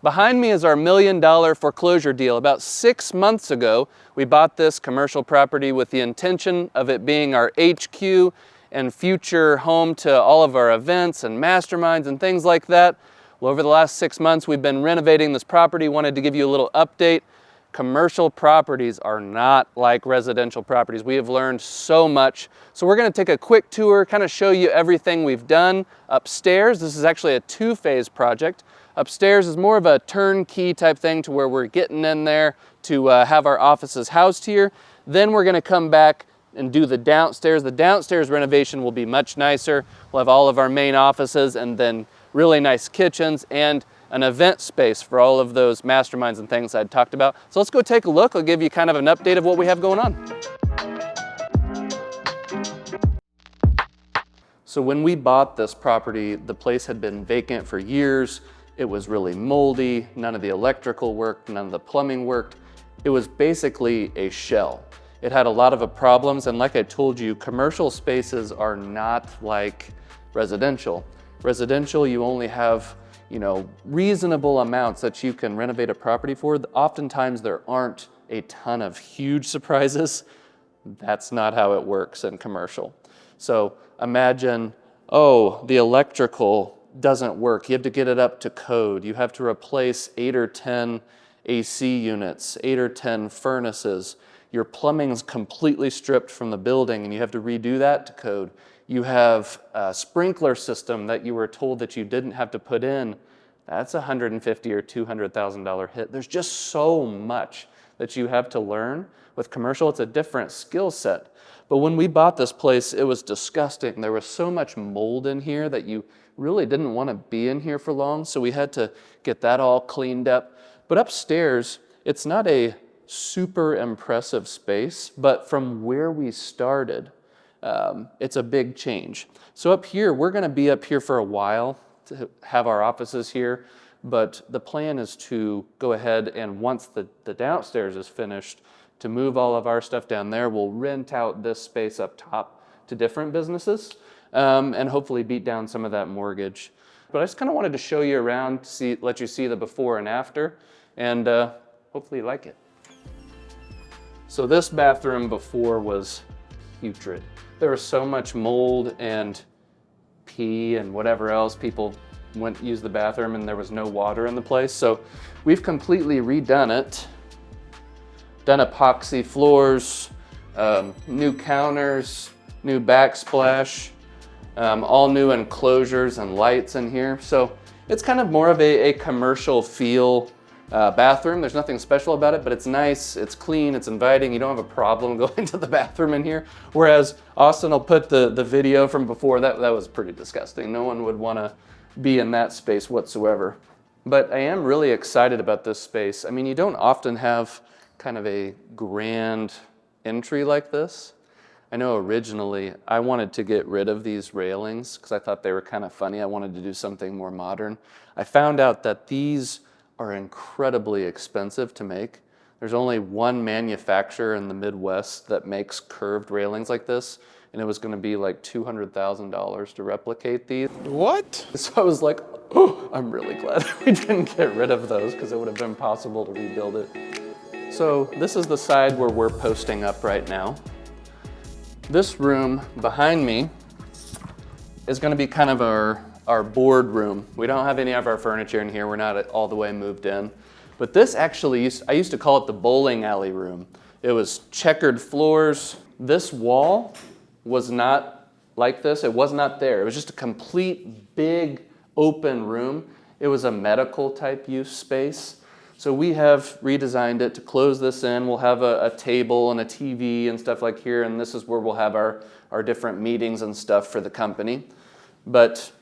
Behind me is our $1 million foreclosure deal. About 6 months ago, we bought this commercial property with the intention of it being our HQ and future home to all of our events and masterminds and things like that. Well, over the last 6 months, we've been renovating this property. Wanted to give you a little update. Commercial properties are not like residential properties. We have learned so much. So we're going to take a quick tour, kind of show you everything we've done upstairs. This is actually a 2-phase project. Upstairs is more of a turnkey type thing to where we're getting in there to have our offices housed here. Then we're going to come back and do the downstairs. The downstairs renovation will be much nicer. We'll have all of our main offices and then really nice kitchens and an event space for all of those masterminds and things I'd talked about. So let's go take a look. I'll give you kind of an update of what we have going on. So when we bought this property, the place had been vacant for years. It was really moldy. None of the electrical worked, none of the plumbing worked. It was basically a shell. It had a lot of problems, and like I told you, commercial spaces are not like residential. Residential, you only have reasonable amounts that you can renovate a property for. Oftentimes there aren't a ton of huge surprises. That's not how it works in commercial. So imagine, oh, the electrical doesn't work. You have to get it up to code. You have to replace 8 or 10 AC units, 8 or 10 furnaces. Your plumbing's completely stripped from the building and you have to redo that to code. You have a sprinkler system that you were told that you didn't have to put in. That's a $150,000 or $200,000 hit. There's just so much that you have to learn. With commercial, it's a different skill set. But when we bought this place, it was disgusting. There was so much mold in here that you really didn't want to be in here for long, so we had to get that all cleaned up. But upstairs, it's not a super impressive space, but from where we started, it's a big change. So up here, we're going to be up here for a while to have our offices here, but the plan is to go ahead and once the downstairs is finished, to move all of our stuff down there. We'll rent out this space up top to different businesses and hopefully beat down some of that mortgage. But I just kind of wanted to show you around, let you see the before and after, and hopefully you like it. So this bathroom before was putrid. There was so much mold and pee and whatever else. People went to use the bathroom and there was no water in the place. So we've completely redone it. Done epoxy floors, new counters, new backsplash, all new enclosures and lights in here. So it's kind of more of a commercial feel bathroom. There's nothing special about it, but it's nice, it's clean, it's inviting. You don't have a problem going to the bathroom in here. Whereas Austin will put the video from before, that was pretty disgusting. No one would want to be in that space whatsoever. But I am really excited about this space. I mean, you don't often have kind of a grand entry like this. I know originally I wanted to get rid of these railings because I thought they were kind of funny. I wanted to do something more modern. I found out that these are incredibly expensive to make. There's only one manufacturer in the Midwest that makes curved railings like this, and it was going to be like $200,000 to replicate these. What? So I was like, oh, I'm really glad we didn't get rid of those because it would have been impossible to rebuild it. So this is the side where we're posting up right now. This room behind me is going to be kind of our board room. We don't have any of our furniture in here. We're not all the way moved in. But this actually, I used to call it the bowling alley room. It was checkered floors. This wall was not like this. It was not there. It was just a complete big open room. It was a medical type use space. So we have redesigned it to close this in. We'll have a table and a TV and stuff like here, and this is where we'll have our different meetings and stuff for the company. But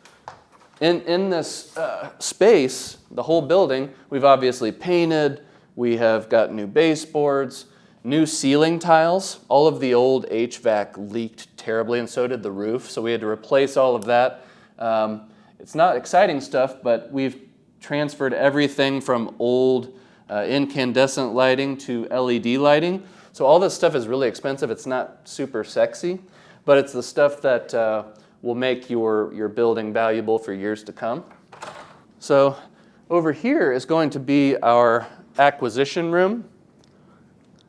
in this space, the whole building, we've obviously painted, we have got new baseboards, new ceiling tiles. All of the old HVAC leaked terribly, and so did the roof, so we had to replace all of that. It's not exciting stuff, but we've transferred everything from old incandescent lighting to LED lighting. So all this stuff is really expensive. It's not super sexy, but it's the stuff that will make your building valuable for years to come. So Over here is going to be our acquisition room.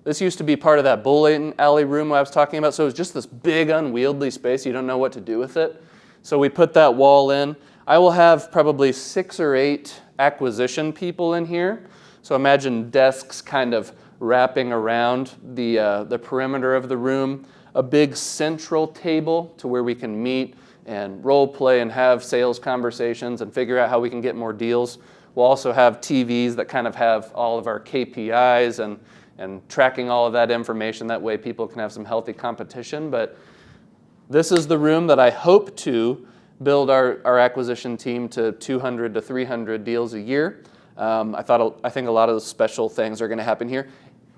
This used to be part of that bowling alley room I was talking about, so it was just this big unwieldy space. You don't know what to do with it. So we put that wall in. I will have probably 6 or 8 acquisition people in here. So imagine desks kind of wrapping around the perimeter of the room. A big central table to where we can meet and role play and have sales conversations and figure out how we can get more deals. We'll also have TVs that kind of have all of our KPIs and tracking all of that information. That way people can have some healthy competition. But this is the room that I hope to build our acquisition team to 200 to 300 deals a year. I think a lot of the special things are going to happen here.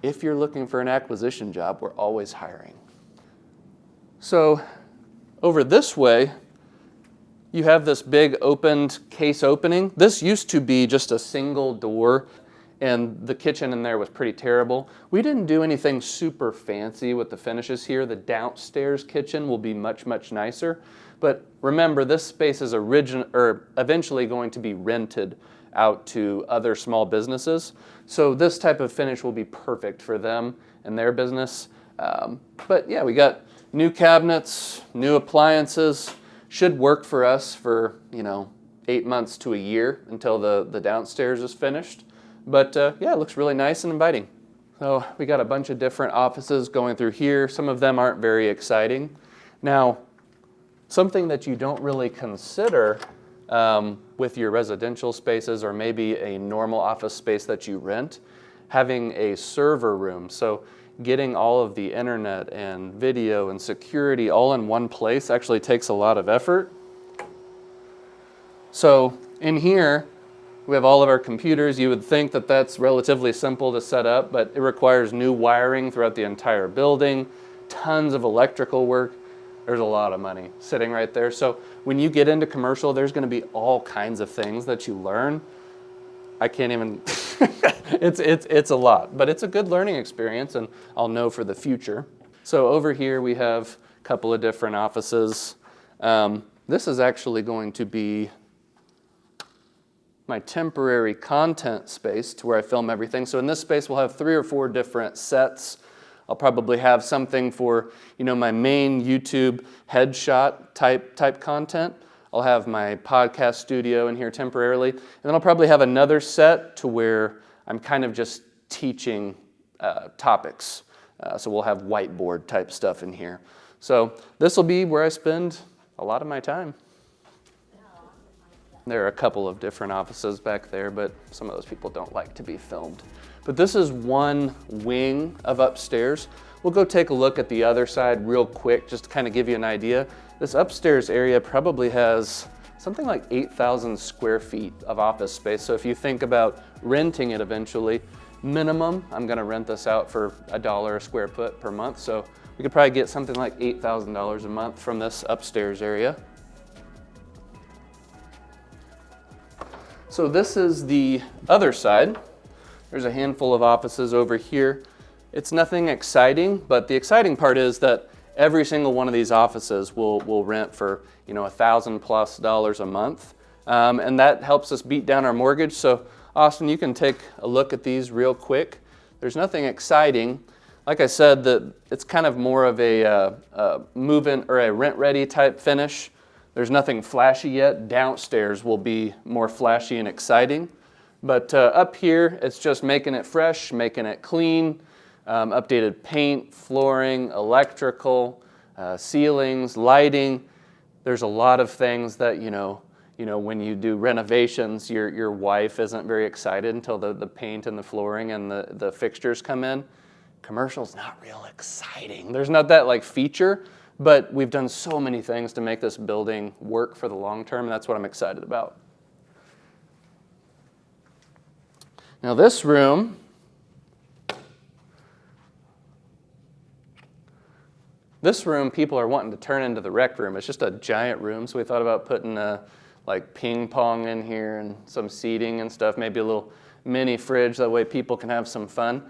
If you're looking for an acquisition job, we're always hiring. So over this way, you have this big opened case opening. This used to be just a single door, and the kitchen in there was pretty terrible. We didn't do anything super fancy with the finishes here. The downstairs kitchen will be much, much nicer. But remember, this space is eventually going to be rented out to other small businesses. So this type of finish will be perfect for them and their business. But yeah, we got new cabinets, new appliances. Should work for us for 8 months to a year until the downstairs is finished. But yeah, it looks really nice and inviting. So we got a bunch of different offices going through here. Some of them aren't very exciting. Now, something that you don't really consider with your residential spaces or maybe a normal office space that you rent, having a server room. So getting all of the internet and video and security all in one place actually takes a lot of effort. So in here, we have all of our computers. You would think that that's relatively simple to set up, but it requires new wiring throughout the entire building, tons of electrical work. There's a lot of money sitting right there. So when you get into commercial, there's going to be all kinds of things that you learn. I can't even, it's a lot, but it's a good learning experience, and I'll know for the future. So over here we have a couple of different offices. This is actually going to be my temporary content space to where I film everything. So in this space we'll have 3 or 4 different sets. I'll probably have something for my main YouTube headshot type content. I'll have my podcast studio in here temporarily, and then I'll probably have another set to where I'm kind of just teaching topics. So we'll have whiteboard type stuff in here. So this will be where I spend a lot of my time. There are a couple of different offices back there, but some of those people don't like to be filmed. But this is one wing of upstairs. We'll go take a look at the other side real quick just to kind of give you an idea. This upstairs area probably has something like 8,000 square feet of office space. So if you think about renting it eventually, minimum, I'm gonna rent this out for $1 a square foot per month. So we could probably get something like $8,000 a month from this upstairs area. So this is the other side. There's a handful of offices over here. It's nothing exciting, but the exciting part is that every single one of these offices will rent for $1,000+ a month, and that helps us beat down our mortgage. So Austin, you can take a look at these real quick. There's nothing exciting. Like I said, it's kind of more of a move-in or a rent-ready type finish. There's nothing flashy yet. Downstairs will be more flashy and exciting. But up here, it's just making it fresh, making it clean, updated paint, flooring, electrical, ceilings, lighting. There's a lot of things that, when you do renovations, your wife isn't very excited until the paint and the flooring and the fixtures come in. Commercial's not real exciting. There's not that feature. But we've done so many things to make this building work for the long term, and that's what I'm excited about. Now this room, people are wanting to turn into the rec room. It's just a giant room, so we thought about putting ping pong in here and some seating and stuff, maybe a little mini fridge, that way people can have some fun.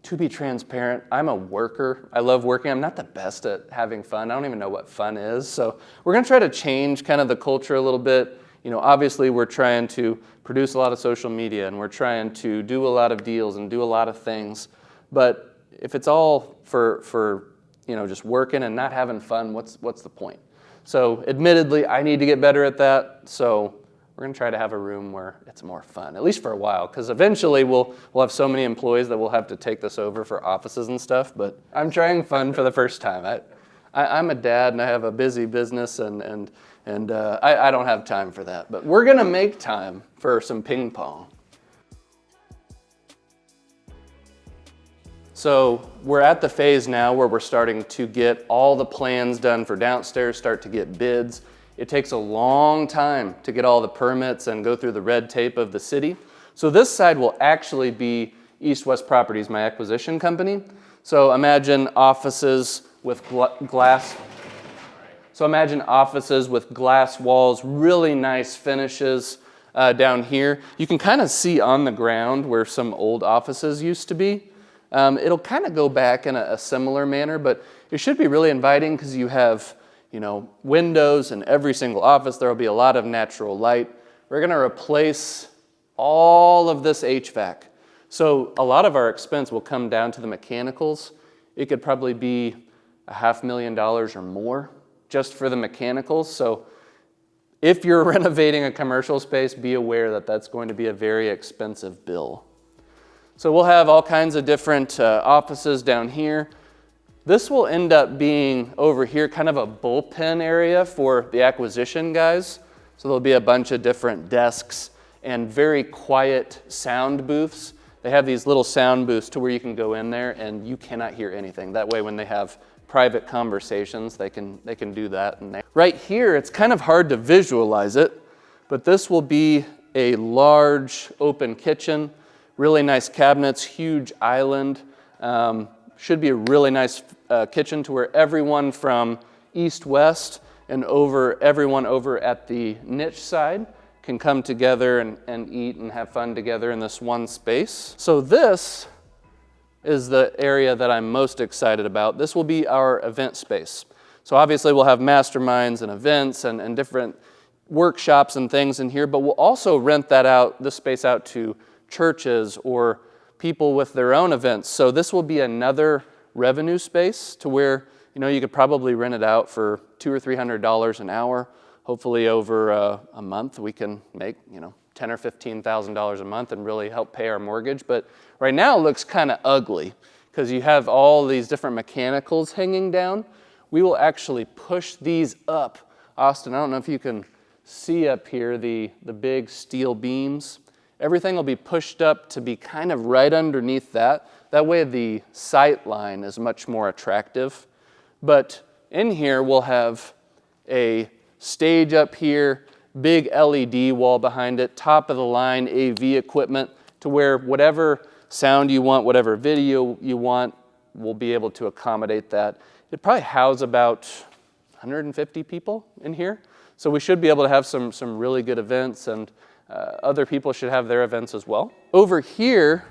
To be transparent, I'm a worker. I love working. I'm not the best at having fun. I don't even know what fun is. So we're going to try to change kind of the culture a little bit. obviously we're trying to produce a lot of social media and we're trying to do a lot of deals and do a lot of things. But if it's all for just working and not having fun, what's the point? So admittedly, I need to get better at that. So we're going to try to have a room where it's more fun, at least for a while, because eventually we'll have so many employees that we'll have to take this over for offices and stuff. But I'm trying fun for the first time. I'm a dad and I have a busy business and I don't have time for that. But we're going to make time for some ping pong. So we're at the phase now where we're starting to get all the plans done for downstairs, start to get bids. It takes a long time to get all the permits and go through the red tape of the city. So this side will actually be EastWest Properties, my acquisition company. So imagine offices with glass. So imagine offices with glass walls, really nice finishes down here. You can kind of see on the ground where some old offices used to be. It'll kind of go back in a similar manner, but it should be really inviting because you have windows in every single office. There will be a lot of natural light. We're going to replace all of this HVAC. So a lot of our expense will come down to the mechanicals. It could probably be $500,000 or more just for the mechanicals. So if you're renovating a commercial space, be aware that that's going to be a very expensive bill. So we'll have all kinds of different offices down here. This will end up being over here kind of a bullpen area for the acquisition guys. So there'll be a bunch of different desks and very quiet sound booths. They have these little sound booths to where you can go in there and you cannot hear anything. That way when they have private conversations, they can do that. And right here, it's kind of hard to visualize it, but this will be a large open kitchen. Really nice cabinets, huge island. Should be a really nice kitchen to where everyone from east-west and everyone over at the niche side can come together and eat and have fun together in this one space. So this is the area that I'm most excited about. This will be our event space. So obviously we'll have masterminds and events and different workshops and things in here, but we'll also rent this space out to churches or people with their own events. So this will be another revenue space to where you could probably rent it out for $200 or $300 an hour. Hopefully over a month we can make $10,000 or $15,000 a month and really help pay our mortgage. But right now it looks kind of ugly because you have all these different mechanicals hanging down. We will actually push these up. Austin, I don't know if you can see up here the big steel beams. Everything will be pushed up to be kind of right underneath that. That way the sight line is much more attractive. But in here we'll have a stage up here, big LED wall behind it, top of the line AV equipment to where whatever sound you want, whatever video you want, we'll be able to accommodate that. It probably house about 150 people in here. So we should be able to have some really good events, and other people should have their events as well. Over here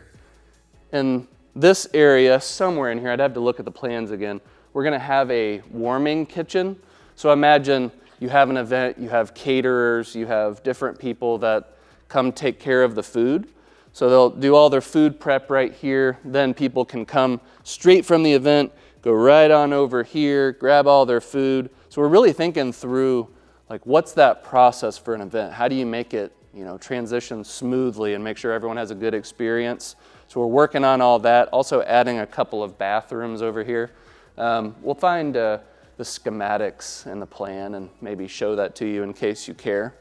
in this area, somewhere in here, I'd have to look at the plans again, we're gonna have a warming kitchen. So imagine you have an event, you have caterers, you have different people that come take care of the food. So they'll do all their food prep right here, then people can come straight from the event, go right on over here, grab all their food. So we're really thinking through, like, what's that process for an event? How do you make it transition smoothly and make sure everyone has a good experience? So we're working on all that. Also adding a couple of bathrooms over here. We'll find the schematics in the plan and maybe show that to you in case you care.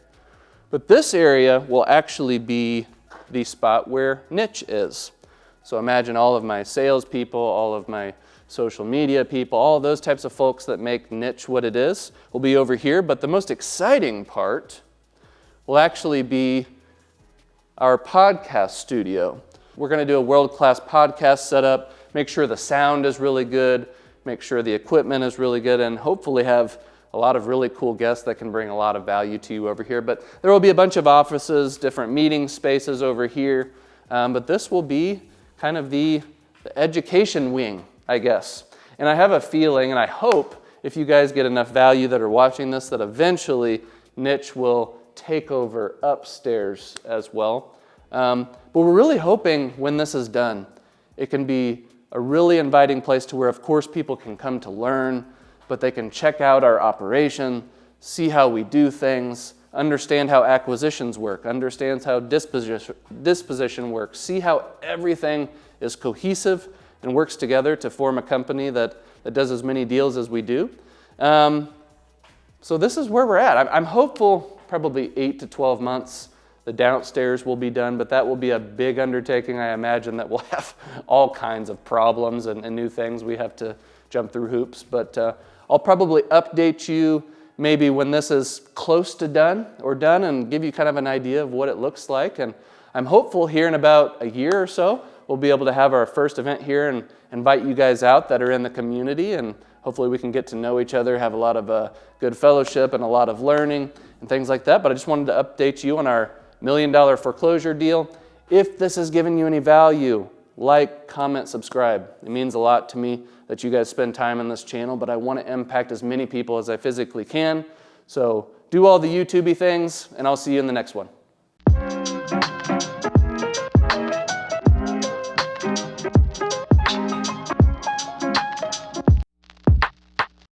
But this area will actually be the spot where Niche is. So imagine all of my salespeople, all of my social media people, all those types of folks that make Niche what it is will be over here. But the most exciting part will actually be our podcast studio. We're going to do a world-class podcast setup, make sure the sound is really good, make sure the equipment is really good, and hopefully have a lot of really cool guests that can bring a lot of value to you over here. But there will be a bunch of offices, different meeting spaces over here, but this will be kind of the education wing, I guess. And I have a feeling, and I hope, if you guys get enough value that are watching this, that eventually Niche will take over upstairs as well. But we're really hoping when this is done, it can be a really inviting place to where, of course, people can come to learn, but they can check out our operation, see how we do things, understand how acquisitions work, understand how disposition works, see how everything is cohesive and works together to form a company that does as many deals as we do. So this is where we're at. I'm hopeful probably 8 to 12 months the downstairs will be done, but that will be a big undertaking. I imagine that we'll have all kinds of problems and new things we have to jump through hoops. But I'll probably update you maybe when this is close to done and give you kind of an idea of what it looks like. And I'm hopeful here in about a year or so, we'll be able to have our first event here and invite you guys out that are in the community, and hopefully we can get to know each other, have a lot of good fellowship and a lot of learning and things like that. But I just wanted to update you on our $1 million foreclosure deal. If this has given you any value, like, comment, subscribe. It means a lot to me that you guys spend time on this channel, but I want to impact as many people as I physically can. So do all the YouTubey things, and I'll see you in the next one.